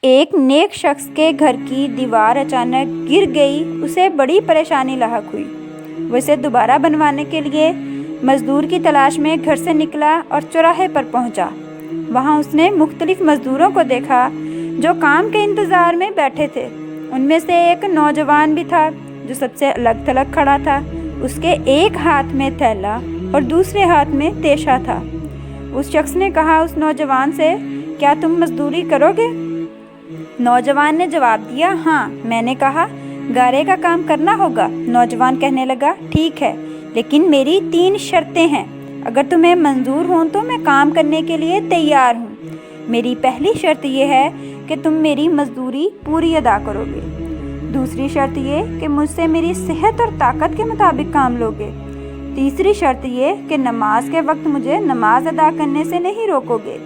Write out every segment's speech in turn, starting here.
ایک نیک شخص کے گھر کی دیوار اچانک گر گئی، اسے بڑی پریشانی لاحق ہوئی۔ وہ اسے دوبارہ بنوانے کے لیے مزدور کی تلاش میں گھر سے نکلا اور چوراہے پر پہنچا۔ وہاں اس نے مختلف مزدوروں کو دیکھا جو کام کے انتظار میں بیٹھے تھے۔ ان میں سے ایک نوجوان بھی تھا جو سب سے الگ تھلگ کھڑا تھا۔ اس کے ایک ہاتھ میں تھیلا اور دوسرے ہاتھ میں تیشا تھا۔ اس شخص نے کہا اس نوجوان سے، کیا تم مزدوری کرو گے؟ نوجوان نے جواب دیا، ہاں۔ میں نے کہا، گارے کا کام کرنا ہوگا۔ نوجوان کہنے لگا، ٹھیک ہے، لیکن میری 3 شرطیں ہیں۔ اگر تمہیں منظور ہوں تو میں کام کرنے کے لیے تیار ہوں۔ میری پہلی شرط یہ ہے کہ تم میری مزدوری پوری ادا کرو گے۔ دوسری شرط یہ کہ مجھ سے میری صحت اور طاقت کے مطابق کام لوگے۔ تیسری شرط یہ کہ نماز کے وقت مجھے نماز ادا کرنے سے نہیں روکو گے۔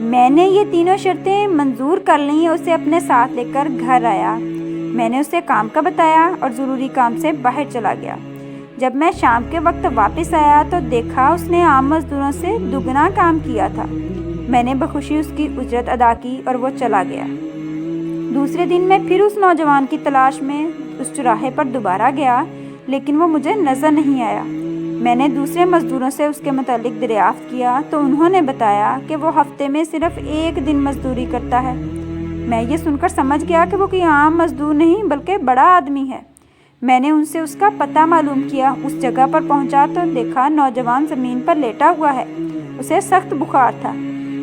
میں نے یہ تینوں شرطیں منظور کر لیں اور اسے اپنے ساتھ لے کر گھر آیا۔ میں نے اسے کام کا بتایا اور ضروری کام سے باہر چلا گیا۔ جب میں شام کے وقت واپس آیا تو دیکھا اس نے عام مزدوروں سے دگنا کام کیا تھا۔ میں نے بخوشی اس کی اجرت ادا کی اور وہ چلا گیا۔ دوسرے دن میں پھر اس نوجوان کی تلاش میں اس چوراہے پر دوبارہ گیا، لیکن وہ مجھے نظر نہیں آیا۔ میں نے دوسرے مزدوروں سے اس کے متعلق دریافت کیا تو انہوں نے بتایا کہ وہ ہفتے میں صرف 1 دن مزدوری کرتا ہے۔ میں یہ سن کر سمجھ گیا کہ وہ کوئی عام مزدور نہیں بلکہ بڑا آدمی ہے۔ میں نے ان سے اس کا پتہ معلوم کیا۔ اس جگہ پر پہنچا تو دیکھا نوجوان زمین پر لیٹا ہوا ہے۔ اسے سخت بخار تھا۔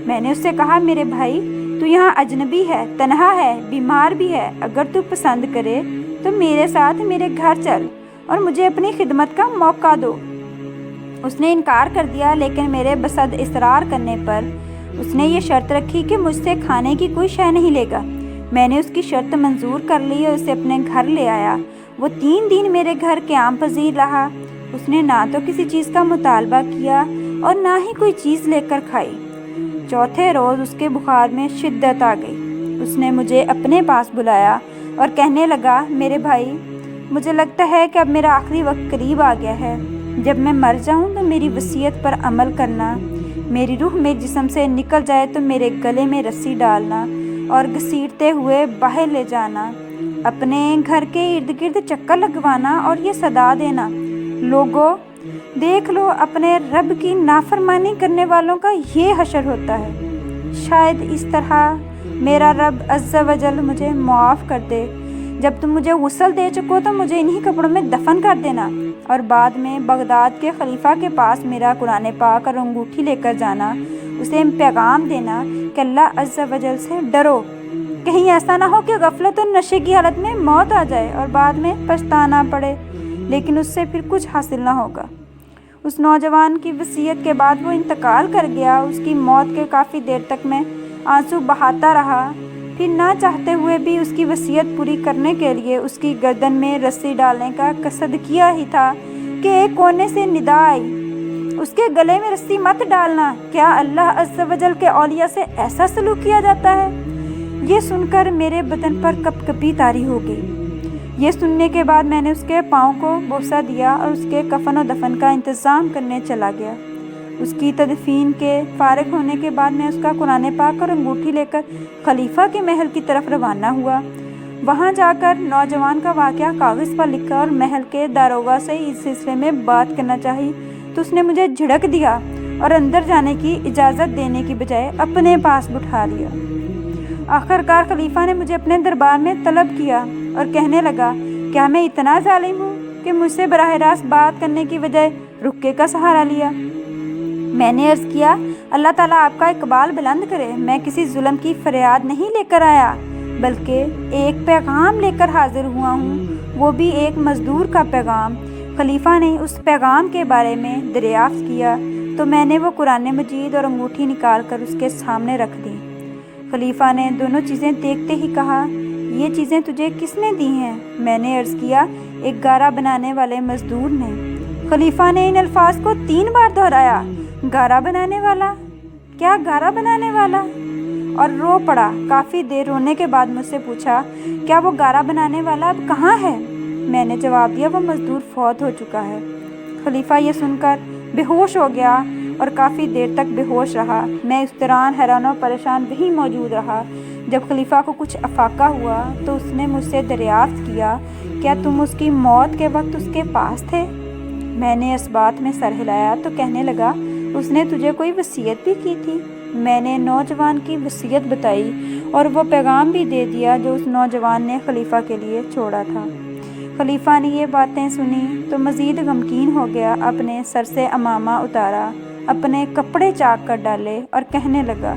میں نے اس سے کہا، میرے بھائی، تو یہاں اجنبی ہے، تنہا ہے، بیمار بھی ہے۔ اگر تو پسند کرے تو میرے ساتھ میرے گھر چل اور مجھے اپنی خدمت کا موقع دو۔ اس نے انکار کر دیا، لیکن میرے بصد اصرار کرنے پر اس نے یہ شرط رکھی کہ مجھ سے کھانے کی کوئی شے نہیں لے گا۔ میں نے اس کی شرط منظور کر لی اور اسے اپنے گھر لے آیا۔ وہ 3 دن میرے گھر قیام پذیر رہا۔ اس نے نہ تو کسی چیز کا مطالبہ کیا اور نہ ہی کوئی چیز لے کر کھائی۔ چوتھے روز اس کے بخار میں شدت آ گئی۔ اس نے مجھے اپنے پاس بلایا اور کہنے لگا، میرے بھائی، مجھے لگتا ہے کہ اب میرا آخری وقت قریب آ گیا ہے۔ جب میں مر جاؤں تو میری وصیت پر عمل کرنا۔ میری روح میرے جسم سے نکل جائے تو میرے گلے میں رسی ڈالنا اور گھسیٹتے ہوئے باہر لے جانا۔ اپنے گھر کے ارد گرد چکر لگوانا اور یہ صدا دینا، لوگو، دیکھ لو، اپنے رب کی نافرمانی کرنے والوں کا یہ حشر ہوتا ہے۔ شاید اس طرح میرا رب عز و جل مجھے معاف کر دے۔ جب تم مجھے غسل دے چکو تو مجھے انہی کپڑوں میں دفن کر دینا اور بعد میں بغداد کے خلیفہ کے پاس میرا قرآن پاک اور انگوٹھی لے کر جانا۔ اسے پیغام دینا کہ اللہ عز و جل سے ڈرو، کہیں ایسا نہ ہو کہ غفلت اور نشے کی حالت میں موت آ جائے اور بعد میں پچھتانا پڑے، لیکن اس سے پھر کچھ حاصل نہ ہوگا۔ اس نوجوان کی وصیت کے بعد وہ انتقال کر گیا۔ اس کی موت کے کافی دیر تک میں آنسو بہاتا رہا، پھر نہ چاہتے ہوئے بھی اس کی وصیت پوری کرنے کے لیے اس کی گردن میں رسی ڈالنے کا قصد کیا ہی تھا کہ ایک کونے سے ندا آئی، اس کے گلے میں رسی مت ڈالنا۔ کیا اللہ عز و جل کے اولیاء سے ایسا سلوک کیا جاتا ہے؟ یہ سن کر میرے بدن پر کپ کپی طاری ہو گئی۔ یہ سننے کے بعد میں نے اس کے پاؤں کو بوسہ دیا اور اس کے کفن و دفن کا انتظام کرنے چلا گیا۔ اس کی تدفین کے فارغ ہونے کے بعد میں اس کا قرآن پاک اور انگوٹھی لے کر خلیفہ کے محل کی طرف روانہ ہوا۔ وہاں جا کر نوجوان کا واقعہ کاغذ پر لکھا اور محل کے داروغہ سے اس سلسلے میں بات کرنا چاہی تو اس نے مجھے جھڑک دیا اور اندر جانے کی اجازت دینے کی بجائے اپنے پاس بٹھا لیا۔ آخرکار خلیفہ نے مجھے اپنے دربار میں طلب کیا اور کہنے لگا، کیا میں اتنا ظالم ہوں کہ مجھ سے براہ راست بات کرنے کی بجائے رکے کا سہارا لیا؟ میں نے عرض کیا، اللہ تعالیٰ آپ کا اقبال بلند کرے، میں کسی ظلم کی فریاد نہیں لے کر آیا بلکہ ایک پیغام لے کر حاضر ہوا ہوں، وہ بھی ایک مزدور کا پیغام۔ خلیفہ نے اس پیغام کے بارے میں دریافت کیا تو میں نے وہ قرآن مجید اور انگوٹھی نکال کر اس کے سامنے رکھ دی۔ خلیفہ نے دونوں چیزیں دیکھتے ہی کہا، یہ چیزیں تجھے کس نے دی ہیں؟ میں نے عرض کیا، ایک گارا بنانے والے مزدور نے۔ خلیفہ نے ان الفاظ کو 3 بار دہرایا، گارا بنانے والا، کیا گارا بنانے والا؟ اور رو پڑا۔ کافی دیر رونے کے بعد مجھ سے پوچھا، کیا وہ گارا بنانے والا اب کہاں ہے؟ میں نے جواب دیا، وہ مزدور فوت ہو چکا ہے۔ خلیفہ یہ سن کر بے ہوش ہو گیا اور کافی دیر تک بے ہوش رہا۔ میں اس دوران حیران و پریشان وہیں موجود رہا۔ جب خلیفہ کو کچھ افاقہ ہوا تو اس نے مجھ سے دریافت کیا، کیا تم اس کی موت کے وقت اس کے پاس تھے؟ میں نے اس بات میں سر ہلایا تو کہنے لگا، اس نے تجھے کوئی وصیت بھی کی تھی؟ میں نے نوجوان کی وصیت بتائی اور وہ پیغام بھی دے دیا جو اس نوجوان نے خلیفہ کے لیے چھوڑا تھا۔ خلیفہ نے یہ باتیں سنی تو مزید غمگین ہو گیا، اپنے سر سے عمامہ اتارا، اپنے کپڑے چاک کر ڈالے اور کہنے لگا،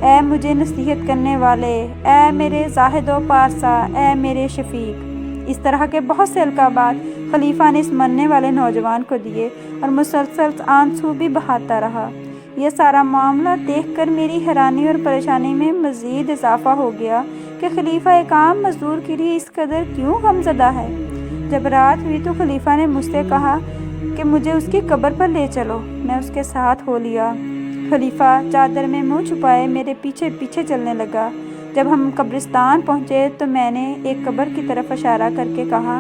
اے مجھے نصیحت کرنے والے، اے میرے زاہد و پارسا، اے میرے شفیق۔ اس طرح کے بہت سے القابات خلیفہ نے اس مرنے والے نوجوان کو دیے اور مسلسل آنسو بھی بہاتا رہا۔ یہ سارا معاملہ دیکھ کر میری حیرانی اور پریشانی میں مزید اضافہ ہو گیا کہ خلیفہ ایک عام مزدور کے لیے اس قدر کیوں غمزدہ ہے۔ جب رات ہوئی تو خلیفہ نے مجھ سے کہا کہ مجھے اس کی قبر پر لے چلو۔ میں اس کے ساتھ ہو لیا۔ خلیفہ چادر میں منہ چھپائے میرے پیچھے پیچھے چلنے لگا۔ جب ہم قبرستان پہنچے تو میں نے ایک قبر کی طرف اشارہ کر کے کہا،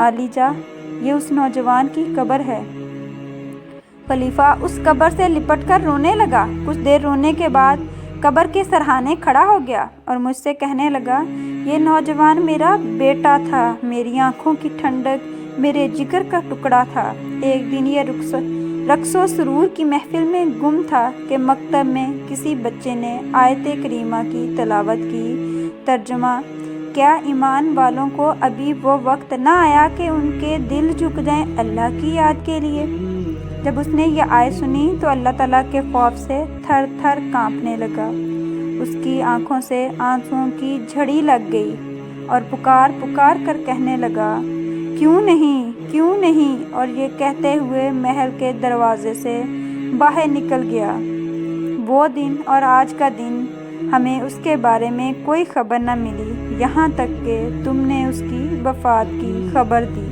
علی جا، یہ اس نوجوان کی قبر ہے۔ خلیفہ اس قبر سے لپٹ کر رونے لگا۔ کچھ دیر رونے کے بعد قبر کے سرہانے کھڑا ہو گیا اور مجھ سے کہنے لگا، یہ نوجوان میرا بیٹا تھا، میری آنکھوں کی ٹھنڈک، میرے جگر کا ٹکڑا تھا۔ ایک دن یہ رقص و سرور کی محفل میں گم تھا کہ مکتب میں کسی بچے نے آیت کریمہ کی تلاوت کی۔ ترجمہ: کیا ایمان والوں کو ابھی وہ وقت نہ آیا کہ ان کے دل جھک جائیں اللہ کی یاد کے لیے؟ جب اس نے یہ آیت سنی تو اللہ تعالیٰ کے خوف سے تھر تھر کانپنے لگا۔ اس کی آنکھوں سے آنسوؤں کی جھڑی لگ گئی اور پکار پکار کر کہنے لگا، کیوں نہیں، کیوں نہیں، اور یہ کہتے ہوئے محل کے دروازے سے باہر نکل گیا۔ وہ دن اور آج کا دن ہمیں اس کے بارے میں کوئی خبر نہ ملی، یہاں تک کہ تم نے اس کی وفات کی خبر دی۔